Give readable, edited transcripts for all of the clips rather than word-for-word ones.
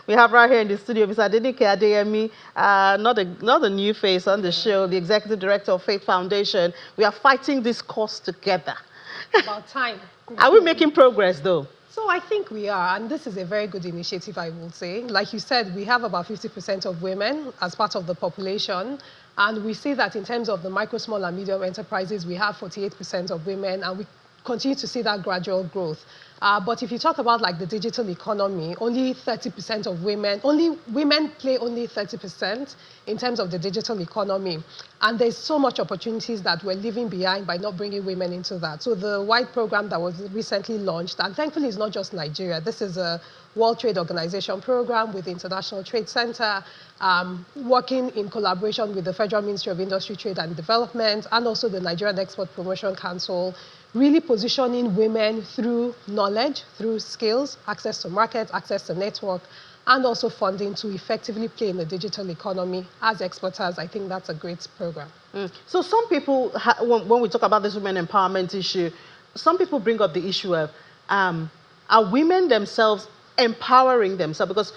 we have right here in the studio Mr. Adenike Adeyemi, not a new face on the show, the Executive Director of Faith Foundation. We are fighting this cause together. About time. Are we making progress, though? So I think we are, and this is a very good initiative, I will say. Like you said, we have about 50% of women as part of the population, and we see that in terms of the micro, small, and medium enterprises, we have 48% of women, and we continue to see that gradual growth. But if you talk about like the digital economy, only 30% of women play only 30% in terms of the digital economy. And there's so much opportunities that we're leaving behind by not bringing women into that. So the WIDE program that was recently launched, and thankfully it's not just Nigeria, this is a World Trade Organization program with the International Trade Center, working in collaboration with the Federal Ministry of Industry, Trade and Development, and also the Nigerian Export Promotion Council, really positioning women through knowledge, through skills, access to markets, access to network, and also funding to effectively play in the digital economy as exporters. I think that's a great program. So some people, when we talk about this women empowerment issue, some people bring up the issue of, are women themselves empowering themselves? Because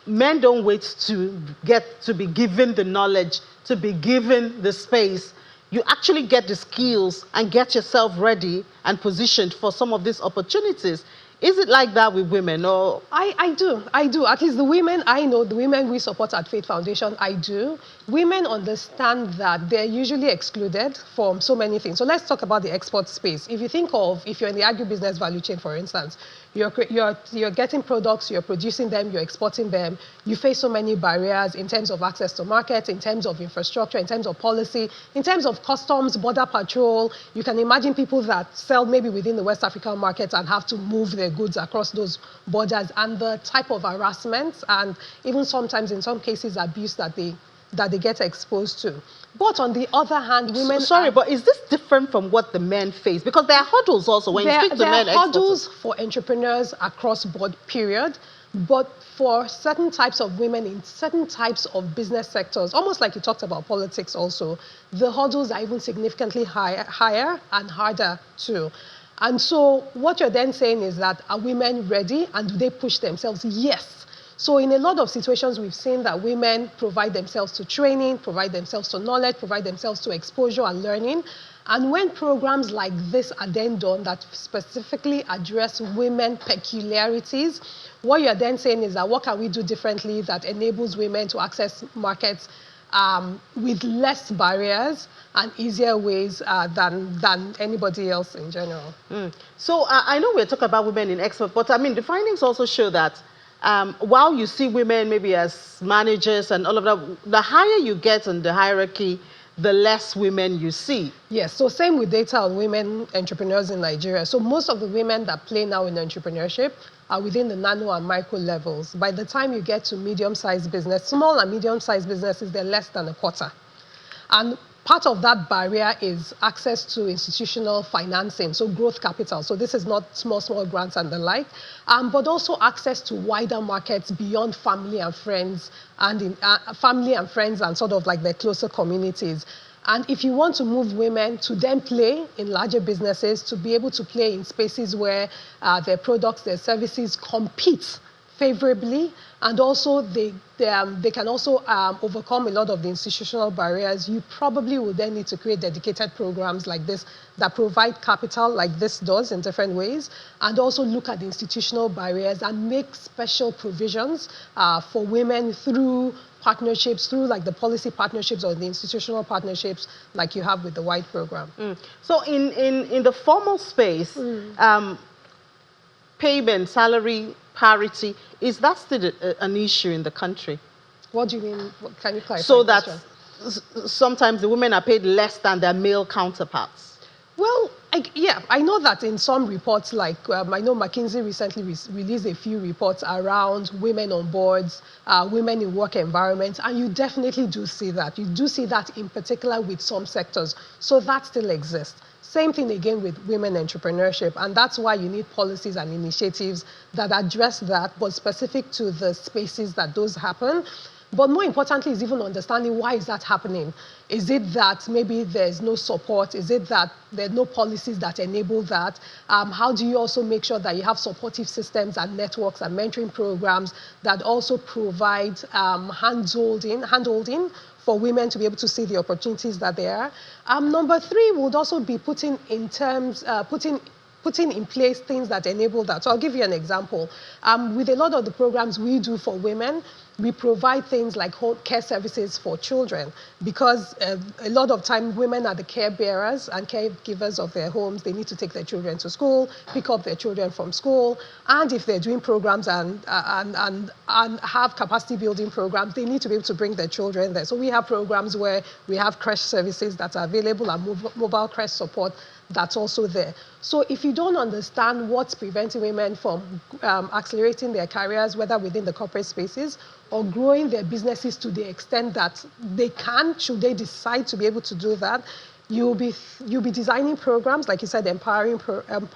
men don't wait to be given the knowledge, to be given the space. You actually get the skills and get yourself ready and positioned for some of these opportunities. Is it like that with women? Or I do. At least the women I know, the women we support at Faith Foundation, I do. Women understand that they're usually excluded from so many things. So let's talk about the export space. If you think of, if you're in the agribusiness value chain, for instance, you're getting products, you're producing them, you're exporting them, you face so many barriers in terms of access to markets, in terms of infrastructure, in terms of policy, in terms of customs, border patrol. You can imagine people that sell maybe within the West African markets and have to move their goods across those borders, and the type of harassment and even sometimes in some cases abuse that they get exposed to. But on the other hand, women... Sorry, but is this different from what the men face? Because there are hurdles also when you speak to men. There are hurdles for entrepreneurs across board, period. But for certain types of women in certain types of business sectors, almost like you talked about politics also, the hurdles are even significantly higher and harder too. And so what you're then saying is that, are women ready and do they push themselves? Yes. So in a lot of situations, we've seen that women provide themselves to training, provide themselves to knowledge, provide themselves to exposure and learning. And when programs like this are then done that specifically address women peculiarities, what you're then saying is that what can we do differently that enables women to access markets with less barriers and easier ways than anybody else in general. So I know we're talking about women in export, but I mean, the findings also show that while you see women maybe as managers and all of that, the higher you get in the hierarchy, the less women you see. Yes, so same with data on women entrepreneurs in Nigeria. So most of the women that play now in entrepreneurship are within the nano and micro levels. By the time you get to medium-sized business, small and medium-sized businesses, they're less than a quarter. And part of that barrier is access to institutional financing, so growth capital. So this is not small grants and the like, but also access to wider markets beyond family and friends and sort of like their closer communities. And if you want to move women to then play in larger businesses, to be able to play in spaces where their products, their services compete favorably, and also they can also overcome a lot of the institutional barriers, you probably will then need to create dedicated programs like this that provide capital like this does in different ways, and also look at the institutional barriers and make special provisions for women through partnerships, through like the policy partnerships or the institutional partnerships like you have with the WIDE program. So in the formal space, payment, salary parity, is that still an issue in the country? What do you mean? Can you clarify? So that sometimes the women are paid less than their male counterparts. Well, yeah, I know that in some reports, like I know McKinsey recently released a few reports around women on boards, women in work environments, and you definitely do see that. You do see that in particular with some sectors. So that still exists. Same thing again with women entrepreneurship, and that's why you need policies and initiatives that address that, but specific to the spaces that those happen. But more importantly is even understanding why is that happening. Is it that maybe there's no support? Is it that there are no policies that enable that? How do you also make sure that you have supportive systems and networks and mentoring programs that also provide handholding for women to be able to see the opportunities that there are? Number three would also be putting in place things that enable that. So I'll give you an example. With a lot of the programs we do for women, we provide things like home care services for children, because a lot of time women are the care bearers and caregivers of their homes. They need to take their children to school, pick up their children from school, and if they're doing programs and have capacity building programs, they need to be able to bring their children there. So we have programs where we have creche services that are available and mobile creche support that's also there. So if you don't understand what's preventing women from accelerating their careers, whether within the corporate spaces or growing their businesses to the extent that they can, should they decide to be able to do that, you'll be designing programs, like you said, empowering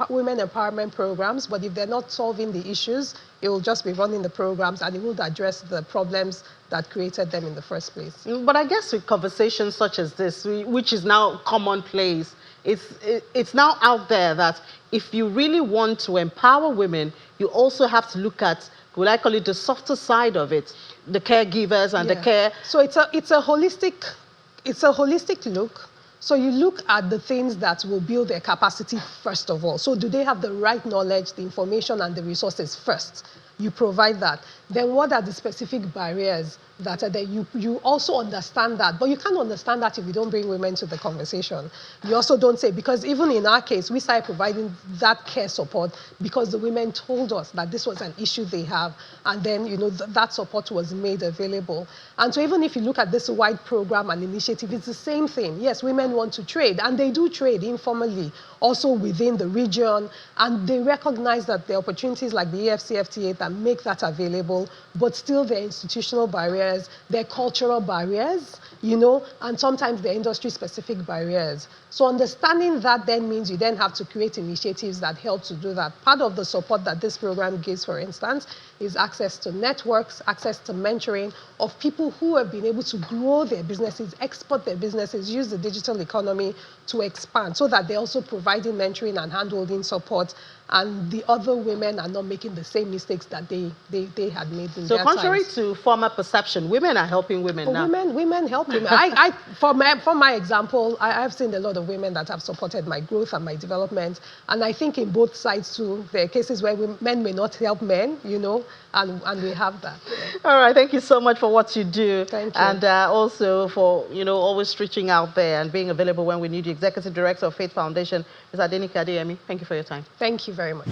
women empowerment programs, but if they're not solving the issues, it will just be running the programs and it won't address the problems that created them in the first place. But I guess with conversations such as this, which is now commonplace, it's now out there that if you really want to empower women, you also have to look at, would I call it, the softer side of it, the caregivers and the care. So it's a holistic look. So you look at the things that will build their capacity first of all. So do they have the right knowledge, the information, and the resources first? You provide that. Then what are the specific barriers that are there? You also understand that, but you can't understand that if you don't bring women to the conversation. You also don't say, because even in our case, we started providing that care support because the women told us that this was an issue they have, and then that support was made available. And so even if you look at this wide program and initiative, it's the same thing. Yes, women want to trade, and they do trade informally, also within the region, and they recognize that the opportunities like the EFCFTA that make that available, but still there are institutional barriers, there are cultural barriers, and sometimes there are industry-specific barriers. So understanding that then means you then have to create initiatives that help to do that. Part of the support that this program gives, for instance, is access to networks, access to mentoring of people who have been able to grow their businesses, export their businesses, use the digital economy to expand, so that they're also providing mentoring and handholding support, and the other women are not making the same mistakes that they had made in their So contrary times. to former perception, women are helping women now. Women help women. For my example, I've seen a lot of women that have supported my growth and my development, and I think in both sides too, there are cases where men may not help men, and we have that. All right, thank you so much for what you do. Thank you. And also for, always reaching out there and being available when we need you. Executive Director of Faith Foundation, Ms. Adenike Adeyemi, thank you for your time. Thank you very much.